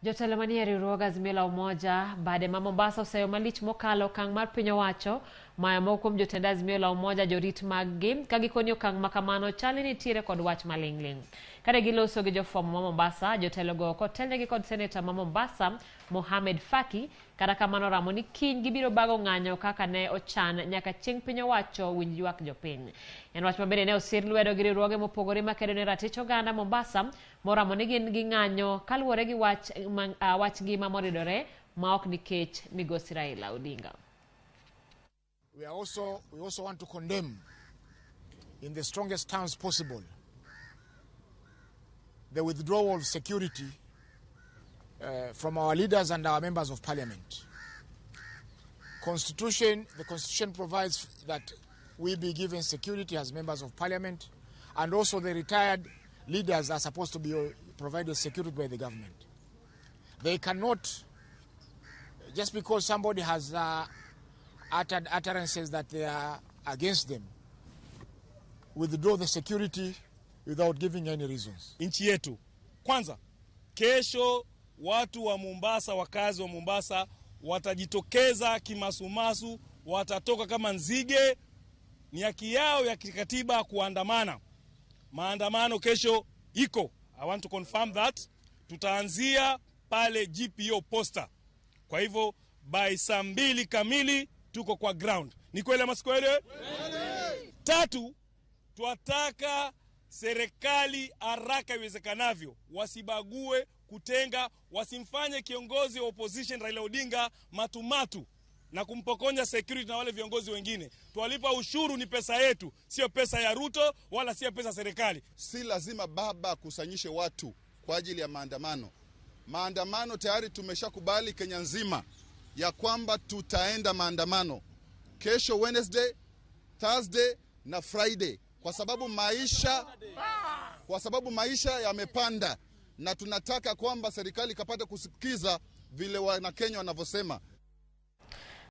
Jotelo manie riwruog Azimio la Umoja bade ma Mombasa oseyo malich mokalo kang mar piny owacho mayo mokuom jotend Azimio la Umoja jorit mag-gi ka gikoni okang' makamano chali nitiere kod wach maling'ling. Kane giloso gi jofwambo ma Mombasa, jotelo go kotelnegi kod seneta ma Mombasa Mohamed Faki, kata kamano ramo ni kiny gibiro bago ng'anyo kaka ne ochan nyaka chieng' piny owacho winj ywak jopiny. En wach mabende ne osir lwedo gi riwruoge mopogore makedo ne ratich oganda Mombasa moramo ni gin gi ng'anyo kaluwore gi wach ngima moridore ma ok nikech migosi Raila Odinga. We also want to condemn in the strongest terms possible the withdrawal of security from our leaders and our members of parliament. The Constitution provides that we be given security as members of parliament, and also the retired leaders are supposed to be provided security by the government. They cannot, just because somebody has uttered utterances that they are against them, withdraw the security without giving any reasons. Nchi yetu kwanza, kesho watu wa Mombasa, wakazi wa Mombasa watajitokeza kimasumasu, watatoka kama nzige. Ni haki yao ya kikatiba kuandamana. Maandamano kesho iko. I want to confirm that. Tutaanzia pale GPO posta. Kwa hivyo by saa 2 kamili tuko kwa ground. Ni kweli ama si kweli? Tatu, tuataka serikali haraka iwezekanavyo wasibague, kutenga, wasimfanye kiongozi wa opposition Raila Odinga matumatu na kumpokonya security na wale viongozi wengine. Tuwalipa ushuru, ni pesa yetu, sio pesa ya Ruto wala sio pesa serikali. Si lazima baba kusanyishe watu kwa ajili ya maandamano. Maandamano tayari tumeshakubali Kenya nzima ya kwamba tutaenda maandamano kesho, Wednesday, Thursday na Friday, kwa sababu maisha yamepanda na tunataka kwamba serikali kapate kusikiza vile wana Kenya wanavyosema.